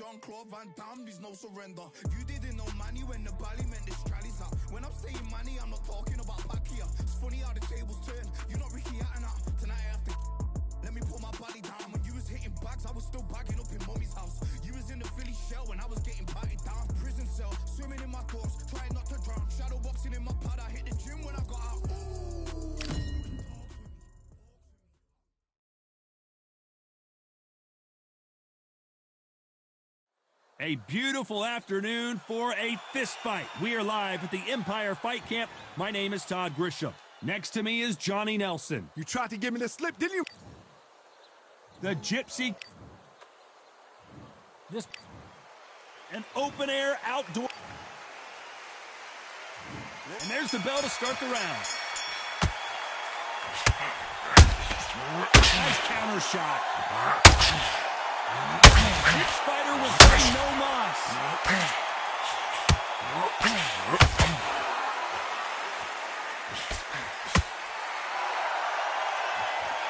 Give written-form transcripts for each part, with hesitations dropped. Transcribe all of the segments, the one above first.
Jean-Claude Van Damme, there's no surrender. You didn't know money when the bally meant the strallies up. When I'm saying money, I'm not talking about Pacquiao. It's funny how the tables turn. You're not Ricky Hatton up. Tonight I have to let me put my body down. When you was hitting bags, I was still bagging up in mommy's house. You was in the Philly shell when I was getting patted down. Prison cell, swimming in my thoughts, trying not to drown. Shadow boxing in my pad, I hit the gym when I got out. A beautiful afternoon for a fist fight. We are live at the Empire Fight Camp. My name is Todd Grisham. Next to me is Johnny Nelson. You tried to give me the slip, didn't you? The Gypsy. An open-air outdoor. And there's the bell to start the round. Nice counter shot. Each fighter was saying no mas.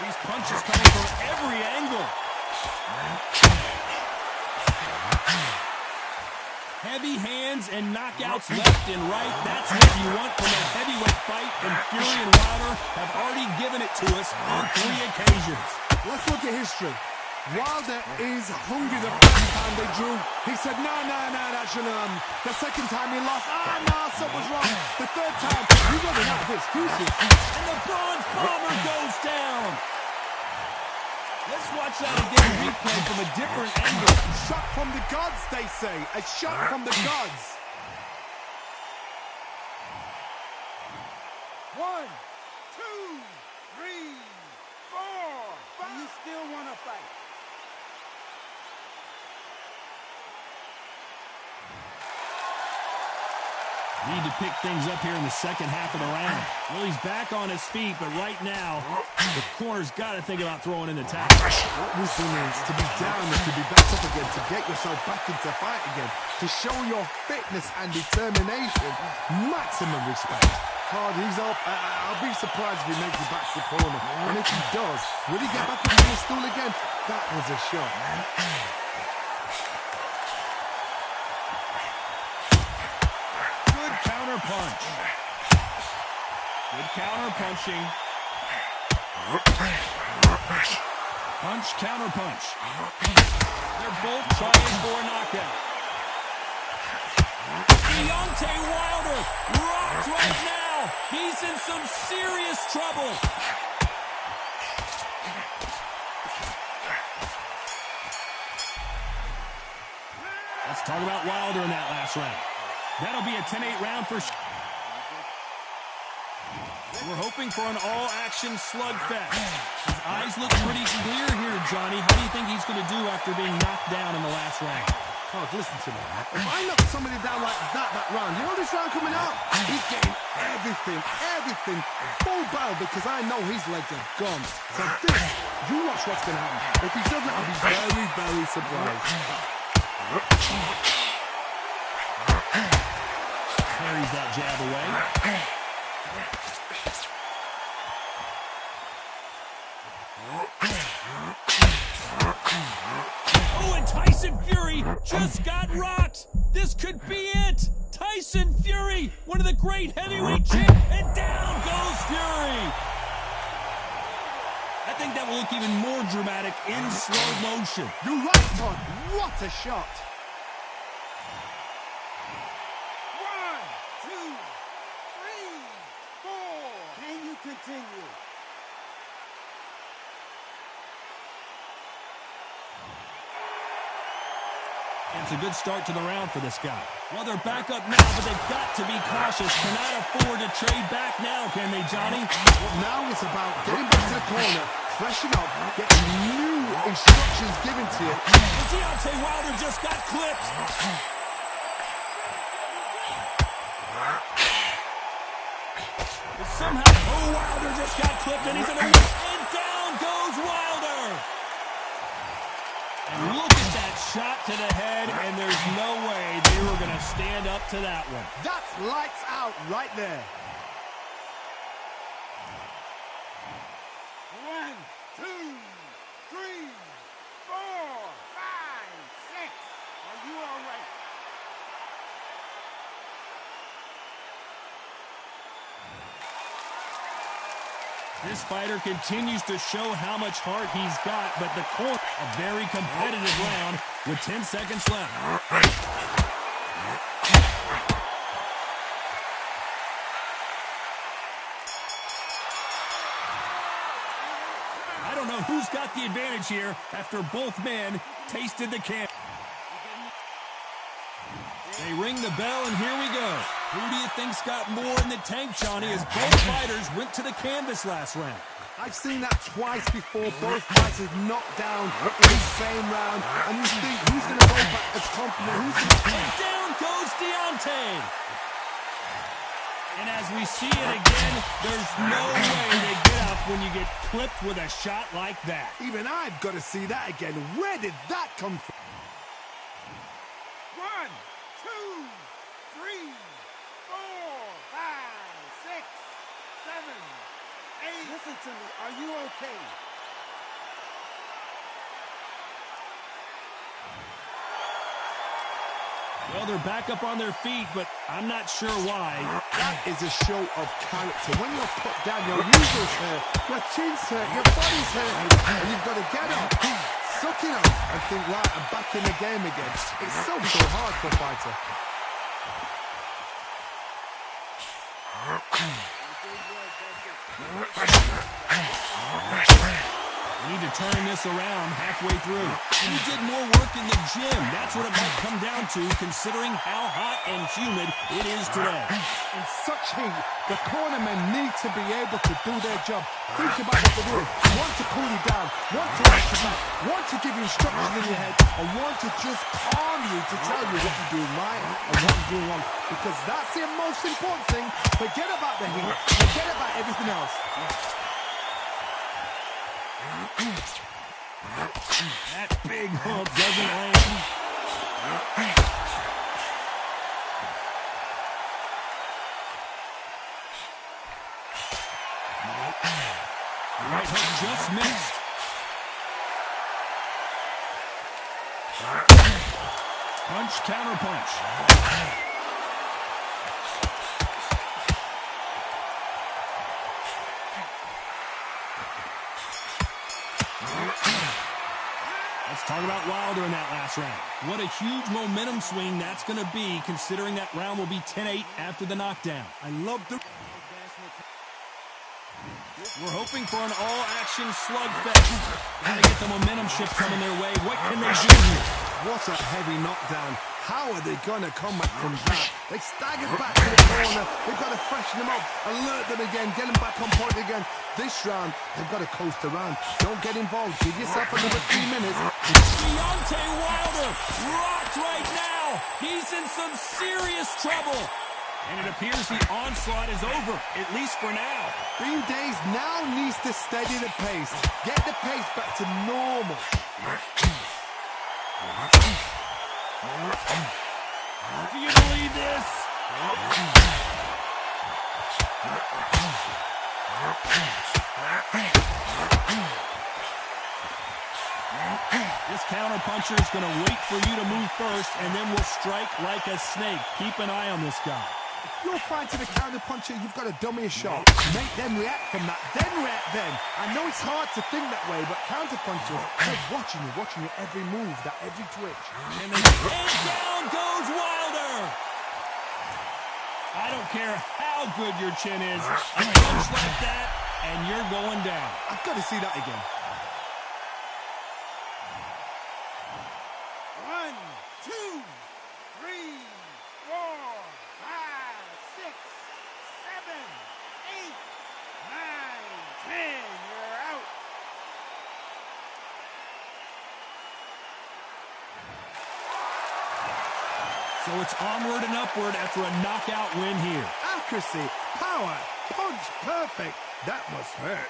These punches coming from every angle. Heavy hands and knockouts left and right. That's what you want from a heavyweight fight, and Fury and Wilder have already given it to us on 3 occasions. Let's look at history. Wilder is hungry the first time they drew. He said, no, that shouldn't have happened. The second time he lost, no, something was wrong. The third time, he running out of excuses. And the bronze bomber goes down. Let's watch that again, replay from a different angle. Shot from the gods, they say. A shot from the gods. 1, 2, 3, 4, 5. You still want to fight? Need to pick things up here in the second half of the round. Well, he's back on his feet, but right now, the corner's got to think about throwing in the towel. What wisdom means to be down and to be back up again, to get yourself back into fight again, to show your fitness and determination. Maximum respect. Hard, he's up. I'll be surprised if he makes it back to the corner. And if he does, will he get back up on the stool again? That was a shot. Punch. Good counter punching. Punch, counter punch. They're both trying for a knockout. Deontay Wilder rocked right now. He's in some serious trouble. Let's talk about Wilder in that last round. That'll be a 10-8 round for sure. We're hoping for an all-action slugfest. His eyes look pretty clear here, Johnny. How do you think he's going to do after being knocked down in the last round? Oh, listen to me. If I knock somebody down like that round, you know this round coming out? He's getting everything full barrel because I know his legs are gone. So this, you watch what's going to happen. If he doesn't, I'll be very, very surprised. Carries that jab away. Oh, and Tyson Fury just got rocked. This could be it. Tyson Fury, one of the great heavyweight champs, and down goes Fury. I think that will look even more dramatic in slow motion. You're right, Todd. What a shot. 1, 2, 3, 4. Can you continue? It's a good start to the round for this guy. Well, they're back up now, but they've got to be cautious. Cannot afford to trade back now, can they, Johnny? Well, now it's about getting back to the corner, freshen up, get new instructions given to you. Deontay Wilder just got clipped. Somehow, Wilder just got clipped, and he's in a and down goes Wilder. And look at that shot to the head, and there's no way they were going to stand up to that one. That's lights out right there. 1, 2, 3, 4, 5, 6. This fighter continues to show how much heart he's got, but the corner, a very competitive round with 10 seconds left. I don't know who's got the advantage here after both men tasted the can. They ring the bell, and here we go. Who do you think's got more in the tank, Johnny, as both fighters went to the canvas last round? I've seen that twice before. Both fighters knocked down in the same round. And you think, who's going to go back as confident? Who's going to And down goes Deontay. And as we see it again, there's no way to get up when you get clipped with a shot like that. Even I've got to see that again. Where did that come from? 1, 2, 3, 4, 5, 6, 7, 8. Listen to me. Are you okay? Well, they're back up on their feet, but I'm not sure why. That is a show of character. When you're put down, your muscles hurt, your chin's hurt, your body's hurt, and you've got to get up, suck it up, and think, right, I'm back in the game again. It's so hard for a fighter. We need to turn this around halfway through. He did more work in the gym. That's what it might come down to, considering how hot and humid it is today. In such heat, the cornermen need to be able to do their job. Think about what they're doing. Want to cool you down, want to watch you back, want to give you instructions in your head, and want to just calm you to tell you what you're doing right and what you're doing wrong. Because that's the most important thing. Forget about the heat, forget about everything else. That big hook doesn't land. Right hook just missed. Punch, counter punch. Let's talk about Wilder in that last round. What a huge momentum swing that's going to be, considering that round will be 10-8 after the knockdown. I love the... We're hoping for an all-action slugfest. Gotta get the momentum shift coming their way. What can they do here? What a heavy knockdown. How are they going to come back from that? They staggered back to the corner. They've got to freshen them up, alert them again, get them back on point again. This round, they've got to coast around. Don't get involved. Give yourself another 3 minutes. Deontay Wilder rocked right now. He's in some serious trouble. And it appears the onslaught is over, at least for now. Green Days now needs to steady the pace. Get the pace back to normal. Do you believe this? This counter-puncher is going to wait for you to move first, and then will strike like a snake. Keep an eye on this guy. If you're fighting a counter-puncher, you've got to dummy a shot. Make them react from that, then react then. I know it's hard to think that way, but counter-punchers, they're watching you every move, that every twitch. And down goes Wilder! I don't care how good your chin is. A punch like that, and you're going down. I've got to see that again. 1, 2, 3, 4, 5, 6, 7, 8, 9, 10. You're out. So it's onward and upward after a knockout win here. Accuracy, power, punch, perfect. That must hurt.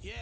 Yeah.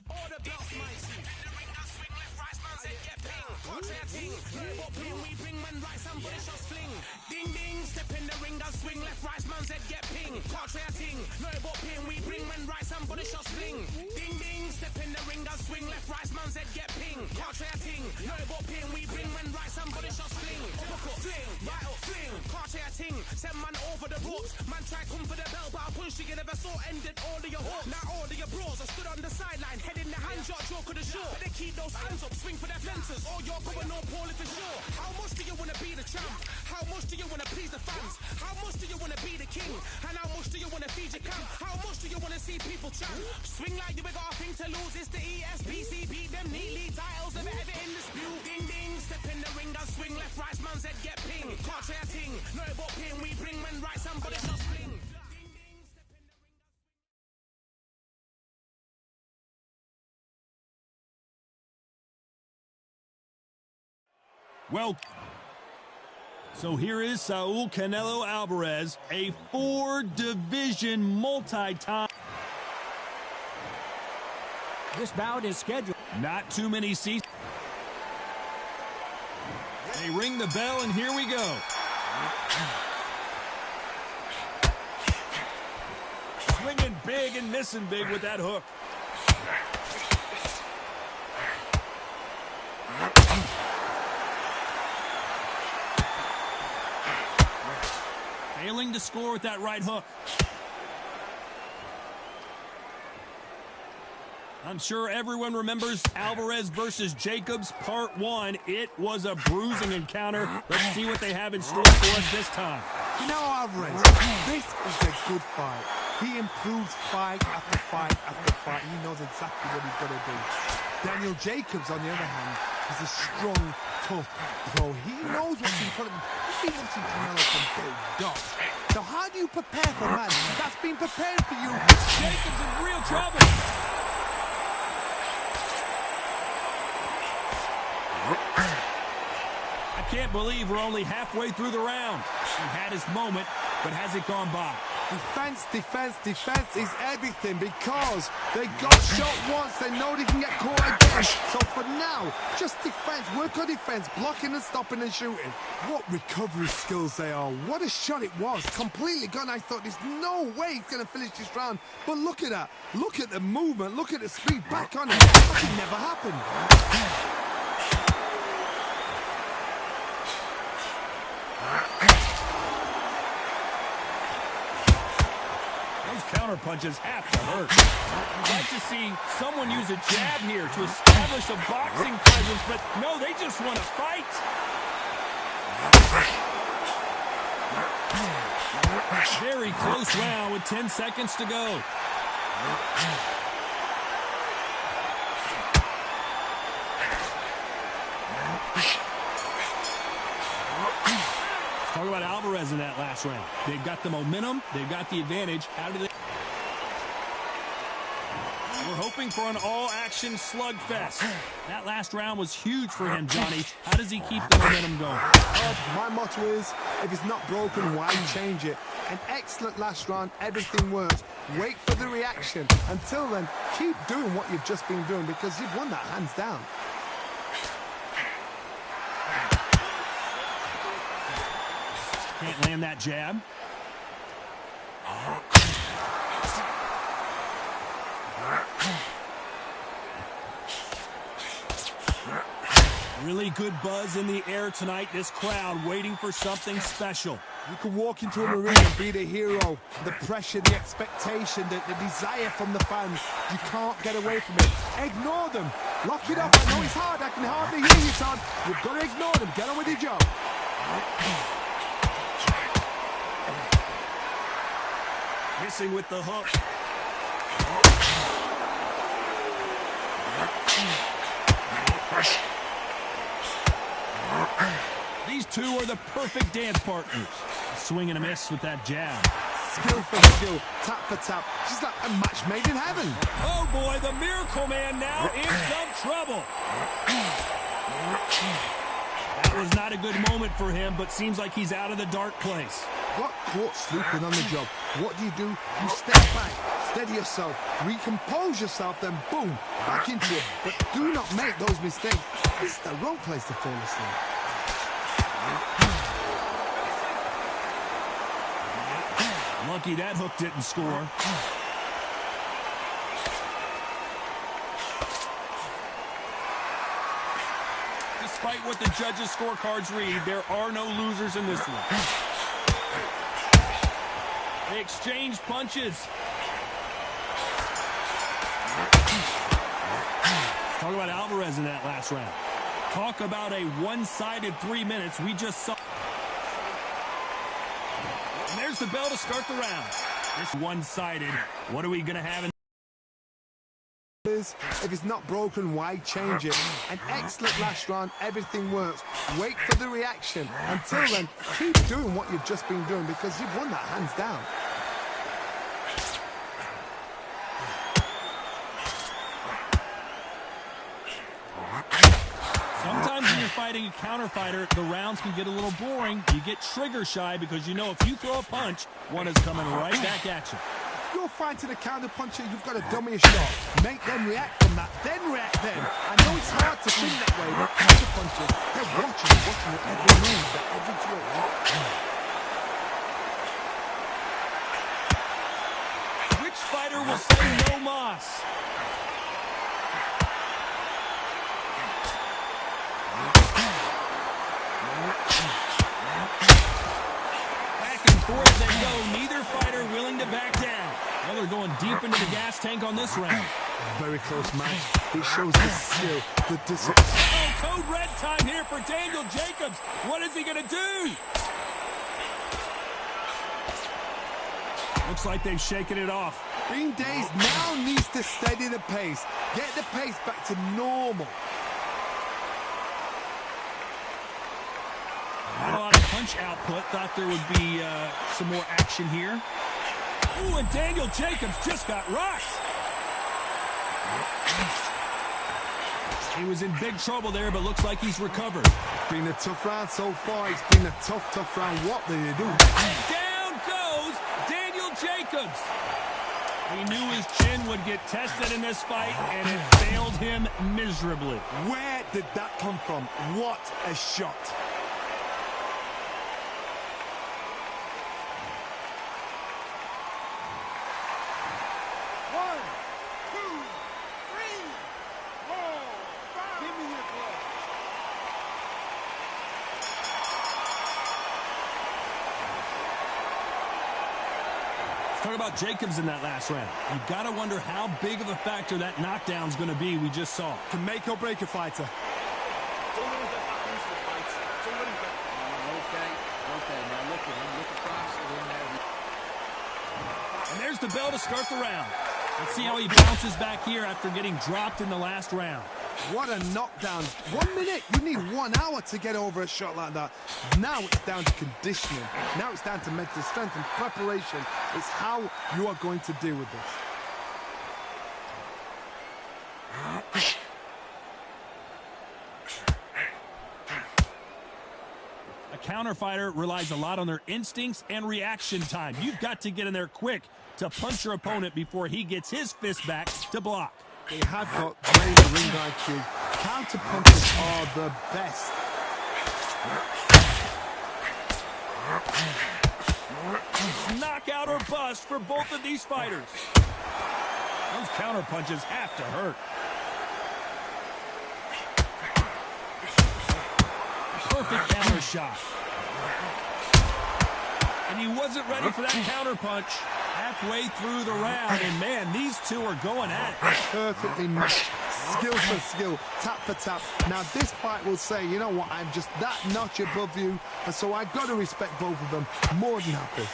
Order belts, mighty. In the ring, I swing left, right, man said get ping. Contrary ting, what ping we bring, man right, somebody shots fling. Ding ding, step in the ring, I swing left, right, man said get ping. Contrary ting, no what ping we bring, man right, somebody shots fling. Ding ding, step in the ring, I swing left, right, man said get ping. Contrary ting, no what ping we bring, man right, somebody shots fling. Uppercut, fling, right up, fling. Contrary ting, send man over the ropes. Man try come for the bell, but I punched you, never saw ended all of your hopes. Now all of your bros, I stood on the sideline, head in the hand shot, joke of the show. They keep those hands up, swing for their fences. All you're going on, Paul, if it's sure. How much do you want to be the champ? How much do you want to please the fans? How much do you want to be the king? And how much do you want to feed your camp? How much do you want to see people chant? Swing like you got a thing to lose. It's the ESPC, beat them neatly. Titles never ever in dispute. Ding ding, step in the ring, I swing left, right, man's head get ping. Can't try a ting, no but ping. We bring men right, somebody just fling. Well, so here is Saul Canelo Alvarez, a 4-division multi-time. This bout is scheduled. Not too many seats. They ring the bell, and here we go. Swinging big and missing big with that hook. Failing to score with that right hook. I'm sure everyone remembers Alvarez versus Jacobs Part 1. It was a bruising encounter. Let's see what they have in store for us this time. You know, Alvarez, this is a good fight. He improves fight after fight after fight. He knows exactly what he's got to do. Daniel Jacobs, on the other hand, is a strong, tough pro. He knows what's in front of him. He's been watching Canelo from day dot. So how do you prepare for a man that's been prepared for you? Jacobs in real trouble. I can't believe we're only halfway through the round. He had his moment, but has it gone by? Defense, defense, defense is everything because they got shot once. They know they can get caught again. So for now, just defense, work on defense, blocking and stopping and shooting. What recovery skills they are. What a shot it was. Completely gone. I thought there's no way he's going to finish this round. But look at that. Look at the movement. Look at the speed back on it. That never happened. Counter punches have to hurt. I'd like to see someone use a jab here to establish a boxing presence, but no, they just want to fight. Very close round with 10 seconds to go. Talk about Alvarez in that last round. They've got the momentum. They've got the advantage. How do they... We're hoping for an all-action slugfest. That last round was huge for him, Johnny. How does he keep the momentum going? My motto is, if it's not broken, why change it? An excellent last round. Everything works. Wait for the reaction. Until then, keep doing what you've just been doing because you've won that hands down. Can't land that jab. Really good buzz in the air tonight. This crowd waiting for something special. You can walk into an arena and be the hero. The pressure, the expectation, the desire from the fans. You can't get away from it. Ignore them. Lock it up. I know it's hard. I can hardly hear you, son. You've got to ignore them. Get on with your job. Missing with the hook. These two are the perfect dance partners. Swing and a miss with that jab. Skill for skill, tap for tap. She's like a match made in heaven. Oh boy, the Miracle Man now in some trouble. That was not a good moment for him, but seems like he's out of the dark place. Got caught sleeping on the job. What do? You step back, steady yourself, recompose yourself, then boom, back into it. But do not make those mistakes. This is the wrong place to fall asleep. Lucky that hook didn't score. Despite what the judges' scorecards read, there are no losers in this one. They exchange punches. Talk about Alvarez in that last round. Talk about a one-sided 3 minutes. We just saw. And there's the bell to start the round. It's one-sided. What are we going to have in? If it's not broken, why change it? An excellent last round, everything works. Wait for the reaction. Until then, keep doing what you've just been doing because you've won that hands down. Sometimes when you're fighting a counter fighter, the rounds can get a little boring. You get trigger shy because you know if you throw a punch, one is coming right back at you. You're fighting a counter puncher, you've got to dummy a shot. Make them react from that, then react then. I know it's hard to think that way, but counter punchers, they're watching your every move, their every throw. Which fighter will say no mas? Back and forth they go, neither fighter willing to back down. Well, they're going deep into the gas tank on this round. Very close match. It shows the skill, the discipline. Oh, code red time here for Daniel Jacobs. What is he going to do? Looks like they've shaken it off. Green Days now needs to steady the pace. Get the pace back to normal. Not a lot of punch output. Thought there would be some more action here. Ooh, and Daniel Jacobs just got rocked. He was in big trouble there, but looks like he's recovered. It's been a tough round so far. It's been a tough round. What did they do? Down goes Daniel Jacobs. He knew his chin would get tested in this fight, and it failed him miserably. Where did that come from? What a shot. Talk about Jacobs in that last round. You've got to wonder how big of a factor that knockdown's going to be we just saw. Can make or break a fighter. Okay. Now look at him. Look across it in there. And there's the bell to start the round. Let's see how he bounces back here after getting dropped in the last round. What a knockdown. 1 minute. You need 1 hour to get over a shot like that. Now it's down to conditioning. Now it's down to mental strength and preparation. It's how you are going to deal with this. A counter fighter relies a lot on their instincts and reaction time. You've got to get in there quick to punch your opponent before he gets his fist back to block. They have got great ring IQ. Counter punches are the best. Knockout or bust for both of these fighters. Those counter punches have to hurt. Perfect counter shot. And he wasn't ready for that counter punch halfway through the round. And man, these two are going at it. Perfectly matched. Skill for skill, tap for tap. Now this fight will say, you know what, I'm just that notch above you, and so I've got to respect both of them more than happy.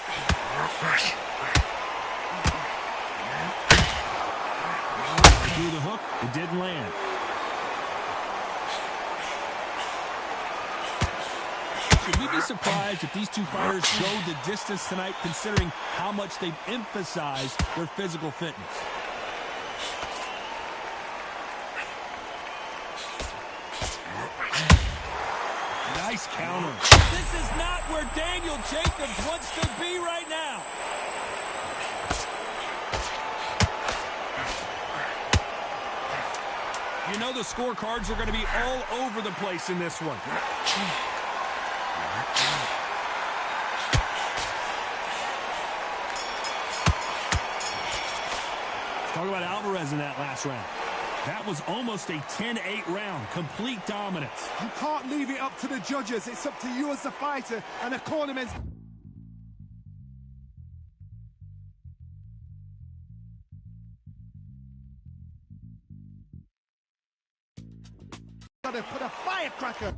Through the hook, it didn't land. Should we be surprised if these two fighters go the distance tonight, considering how much they've emphasized their physical fitness? Nice counter. This is not where Daniel Jacobs wants to be right now. You know the scorecards are going to be all over the place in this one. Talk about Alvarez in that last round. That was almost a 10-8 round. Complete dominance. You can't leave it up to the judges. It's up to you as the fighter and the cornerman's... Gotta put a firecracker.